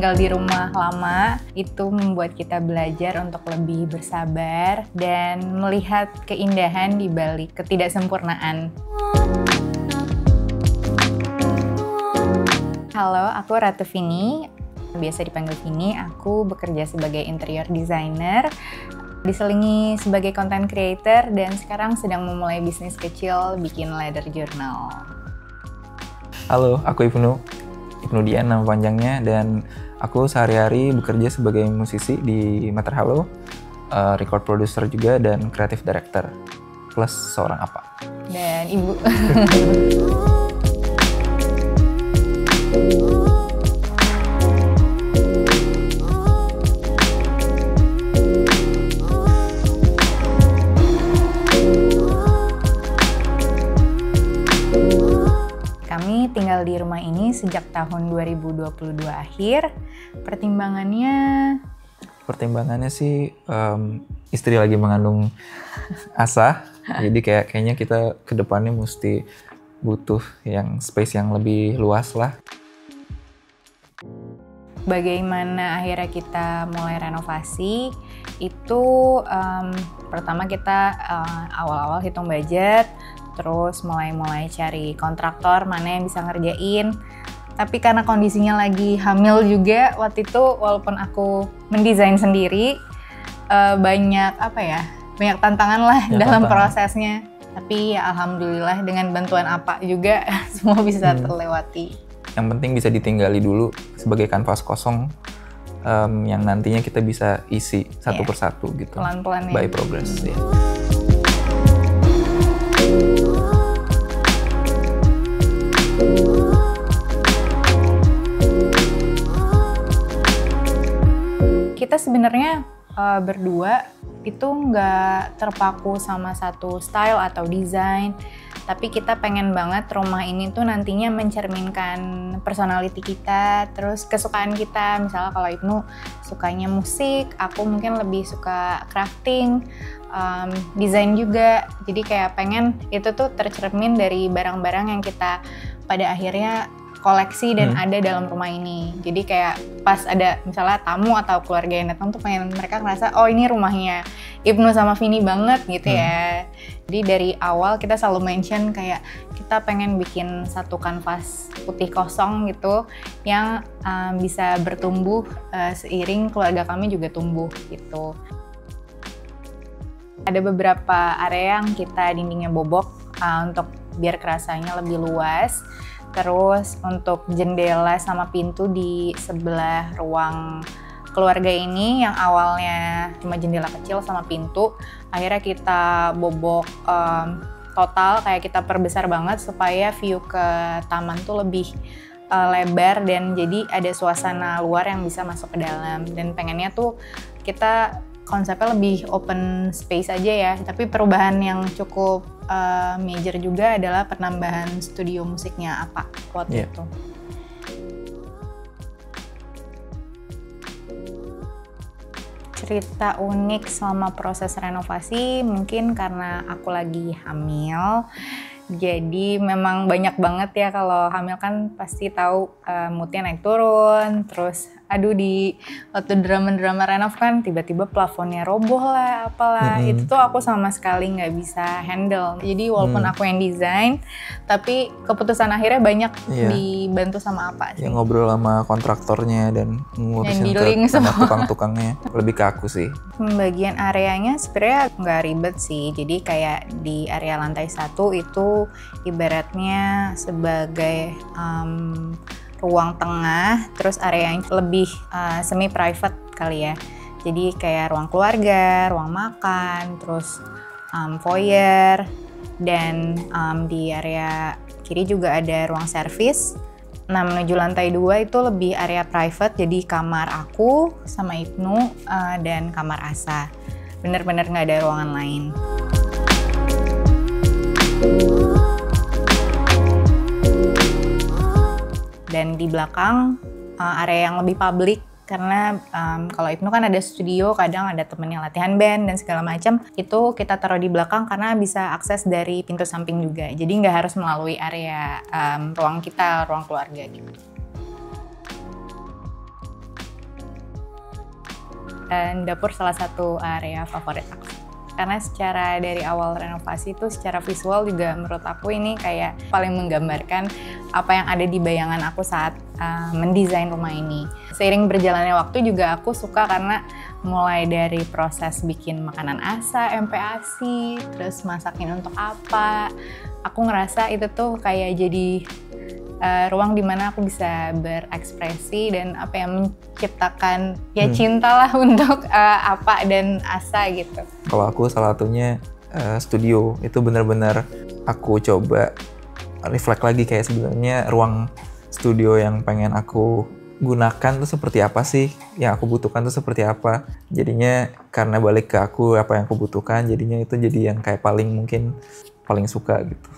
tinggal di rumah lama itu membuat kita belajar untuk lebih bersabar dan melihat keindahan di balik ketidaksempurnaan. Halo, aku Ratu Vini, biasa dipanggil Vini. Aku bekerja sebagai interior designer, diselingi sebagai content creator, dan sekarang sedang memulai bisnis kecil bikin leather journal. Halo, aku Ibnu Dian nama panjangnya, dan aku sehari-hari bekerja sebagai musisi di Mater Halo, record producer juga, dan creative director, plus seorang apa. Dan ibu. Kami tinggal di rumah ini sejak tahun 2022 akhir. Pertimbangannya sih istri lagi mengandung Asa. Jadi kayaknya kita ke depannya mesti butuh yang space yang lebih luas lah. Bagaimana akhirnya kita mulai renovasi itu pertama kita awal-awal hitung budget, terus mulai cari kontraktor mana yang bisa ngerjain. Tapi karena kondisinya lagi hamil juga waktu itu, walaupun aku mendesain sendiri, banyak tantangan lah dalam prosesnya. Tapi ya alhamdulillah dengan bantuan apa juga semua bisa terlewati. Yang penting bisa ditinggali dulu sebagai kanvas kosong yang nantinya kita bisa isi satu persatu gitu. Pelan-pelan ya. By progress. Ya. Kita sebenarnya berdua itu nggak terpaku sama satu style atau desain, tapi kita pengen banget rumah ini tuh nantinya mencerminkan personality kita, terus kesukaan kita. Misalnya kalau Ibnu sukanya musik, aku mungkin lebih suka crafting, desain juga. Jadi kayak pengen itu tuh tercermin dari barang-barang yang kita pada akhirnya koleksi dan ada dalam rumah ini. Jadi kayak pas ada misalnya tamu atau keluarga yang datang tuh pengen mereka ngerasa, oh ini rumahnya Ibnu sama Vini banget gitu ya. Jadi dari awal kita selalu mention kayak kita pengen bikin satu kanvas putih kosong gitu yang bisa bertumbuh seiring keluarga kami juga tumbuh gitu. Ada beberapa area yang kita dindingnya bobok untuk biar kerasanya lebih luas. Terus untuk jendela sama pintu di sebelah ruang keluarga ini yang awalnya cuma jendela kecil sama pintu, akhirnya kita bobok total, kayak kita perbesar banget supaya view ke taman tuh lebih lebar dan jadi ada suasana luar yang bisa masuk ke dalam. Dan pengennya tuh kita konsepnya lebih open space aja ya, tapi perubahan yang cukup major juga adalah penambahan studio musiknya apa waktu itu. Cerita unik selama proses renovasi mungkin karena aku lagi hamil. Jadi memang banyak banget ya, kalau hamil kan pasti tahu moodnya naik turun. Terus di waktu drama renov kan tiba-tiba plafonnya roboh lah apalah. Itu tuh aku sama sekali nggak bisa handle. Jadi walaupun aku yang desain, tapi keputusan akhirnya banyak dibantu sama apa sih. Ya, ngobrol sama kontraktornya dan ngurusin sama tukang-tukangnya. Lebih ke aku sih. Pembagian areanya sebenarnya nggak ribet sih. Jadi kayak di area lantai 1 itu ibaratnya sebagai ruang tengah, terus area yang lebih semi private kali ya. Jadi kayak ruang keluarga, ruang makan, terus foyer, dan di area kiri juga ada ruang servis. Nah, menuju lantai 2 itu lebih area private, jadi kamar aku sama Ibnu dan kamar Asa. Bener-bener nggak ada ruangan lain. Dan di belakang area yang lebih publik, karena kalau Ibnu kan ada studio, kadang ada temennya latihan band dan segala macam, itu kita taruh di belakang karena bisa akses dari pintu samping juga, jadi nggak harus melalui area ruang kita, ruang keluarga gitu. dapur salah satu area favorit aku. Karena secara dari awal renovasi itu secara visual juga menurut aku ini kayak paling menggambarkan apa yang ada di bayangan aku saat mendesain rumah ini. Seiring berjalannya waktu juga aku suka karena mulai dari proses bikin makanan asa, MPASI, terus masakin untuk apa. Aku ngerasa itu tuh kayak jadi ruang dimana aku bisa berekspresi dan apa yang menciptakan ya cintalah untuk apa dan asa gitu. Kalau aku salah satunya studio, itu benar-benar aku coba reflect lagi kayak sebenarnya ruang studio yang pengen aku gunakan tuh seperti apa sih, yang aku butuhkan tuh seperti apa. Jadinya karena balik ke aku apa yang aku butuhkan, jadinya itu jadi yang kayak paling suka gitu.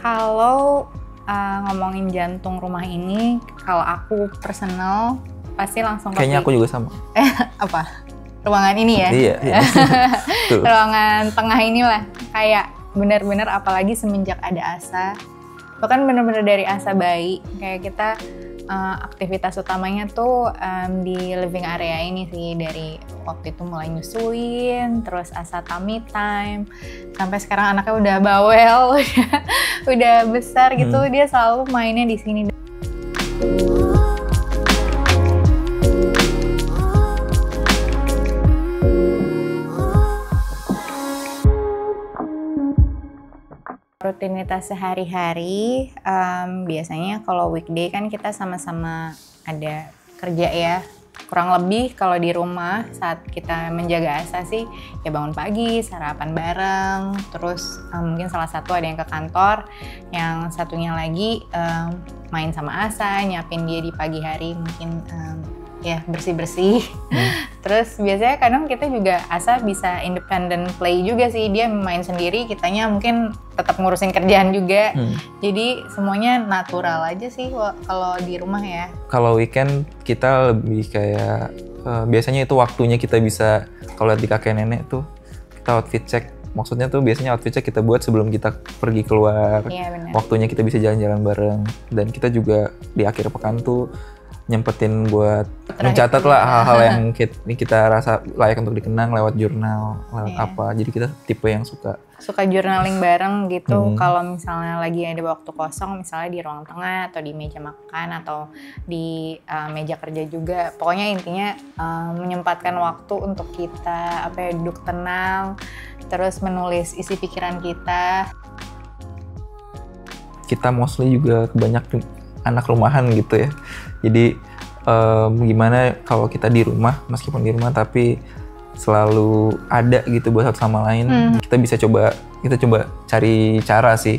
Kalau ngomongin jantung rumah ini, kalau aku personal pasti langsung kayaknya aku juga sama. Apa? Ruangan ini ya? Iya. Ruangan tengah inilah kayak benar-benar apalagi semenjak ada asa. Bahkan benar-benar dari asa bayi kayak kita aktivitas utamanya tuh di living area ini sih, dari waktu itu mulai nyusuin, terus asa tummy time, sampai sekarang anaknya udah bawel, udah besar gitu, dia selalu mainnya di sini. Rutinitas sehari-hari, biasanya kalau weekday kan kita sama-sama ada kerja ya. Kurang lebih kalau di rumah saat kita menjaga asa sih ya bangun pagi, sarapan bareng, terus mungkin salah satu ada yang ke kantor, yang satunya lagi main sama asa, nyiapin dia di pagi hari mungkin ya bersih-bersih. Terus biasanya kadang kita juga asa bisa independent play juga sih, dia main sendiri, kitanya mungkin tetap ngurusin kerjaan juga. Jadi semuanya natural aja sih kalau di rumah ya. Kalau weekend kita lebih kayak biasanya itu waktunya kita bisa, kalau lihat di kakek nenek tuh kita outfit check. Maksudnya tuh biasanya outfit check kita buat sebelum kita pergi keluar. Iya, benar. Waktunya kita bisa jalan-jalan bareng, dan kita juga di akhir pekan tuh nyempetin buat mencatat lah hal-hal yang kita rasa layak untuk dikenang lewat jurnal, lewat apa. Jadi kita tipe yang suka journaling bareng gitu. Kalau misalnya lagi ada waktu kosong, misalnya di ruang tengah atau di meja makan atau di meja kerja juga. Pokoknya intinya menyempatkan waktu untuk kita duduk tenang, terus menulis isi pikiran kita. Kita mostly juga kebanyakan anak rumahan gitu ya. Jadi gimana kalau kita di rumah, meskipun di rumah tapi selalu ada gitu buat satu sama lain. Kita coba cari cara sih,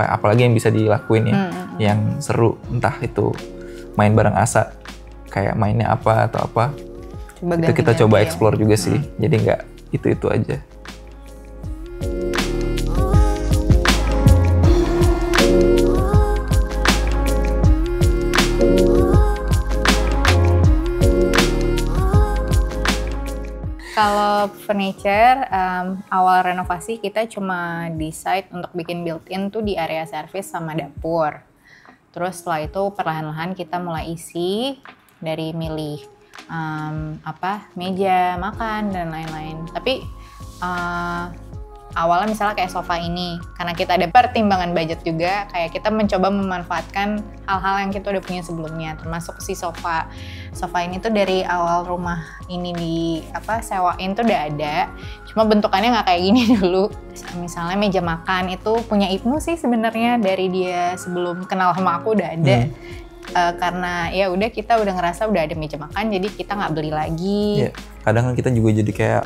apalagi yang bisa dilakuin ya, yang seru, entah itu main bareng asa, kayak mainnya apa atau apa. Itu kita coba explore juga sih. Jadi nggak itu aja. Kalau furniture, awal renovasi kita cuma decide untuk bikin built-in tuh di area service sama dapur. Terus setelah itu perlahan-lahan kita mulai isi dari milih meja makan dan lain-lain. Tapi awalnya misalnya kayak sofa ini, karena kita ada pertimbangan budget juga, kayak kita mencoba memanfaatkan hal-hal yang kita udah punya sebelumnya, termasuk si sofa ini tuh dari awal rumah ini sewain tuh udah ada, cuma bentukannya nggak kayak gini dulu. Misalnya meja makan itu punya Ibnu sih sebenarnya, dari dia sebelum kenal sama aku udah ada. Karena ya udah kita udah ngerasa udah ada meja makan, jadi kita nggak beli lagi. Kadang kan kita juga jadi kayak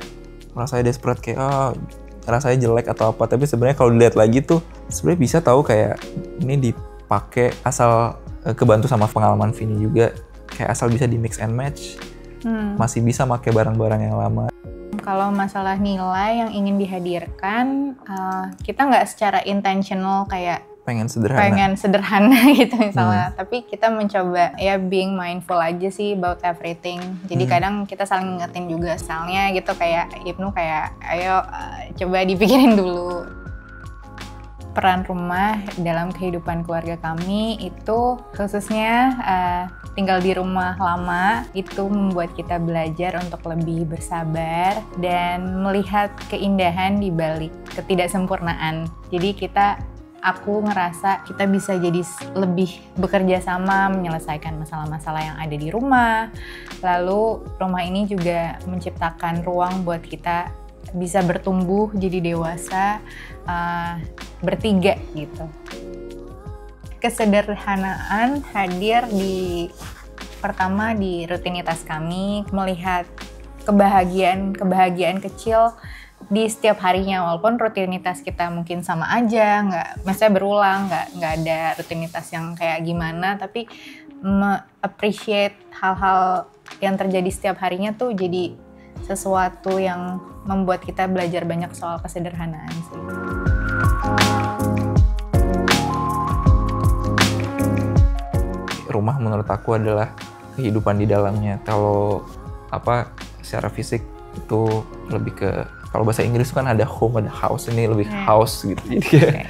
rasanya desperate, kayak rasanya jelek atau apa, tapi sebenarnya kalau dilihat lagi tuh sebenarnya bisa tahu kayak ini dipakai asal kebantu sama pengalaman Vini juga, kayak asal bisa di mix and match, masih bisa pakai barang-barang yang lama. Kalau masalah nilai yang ingin dihadirkan, kita nggak secara intentional kayak pengen sederhana gitu misalnya, tapi kita mencoba ya being mindful aja sih about everything. Jadi kadang kita saling ngingetin juga stylenya gitu, kayak Ibnu kayak ayo coba dipikirin dulu. peran rumah dalam kehidupan keluarga kami itu khususnya tinggal di rumah lama itu membuat kita belajar untuk lebih bersabar dan melihat keindahan di balik ketidaksempurnaan. Jadi aku ngerasa kita bisa jadi lebih bekerja sama menyelesaikan masalah-masalah yang ada di rumah. Lalu rumah ini juga menciptakan ruang buat kita bisa bertumbuh jadi dewasa bertiga gitu. Kesederhanaan hadir pertama di rutinitas kami, melihat kebahagiaan kecil di setiap harinya, walaupun rutinitas kita mungkin sama aja, maksudnya berulang, nggak ada rutinitas yang kayak gimana, tapi appreciate hal-hal yang terjadi setiap harinya tuh jadi sesuatu yang membuat kita belajar banyak soal kesederhanaan sih. Rumah menurut aku adalah kehidupan di dalamnya. Kalau secara fisik itu lebih ke, kalau bahasa Inggris kan ada home, ada house, ini lebih house gitu. Jadi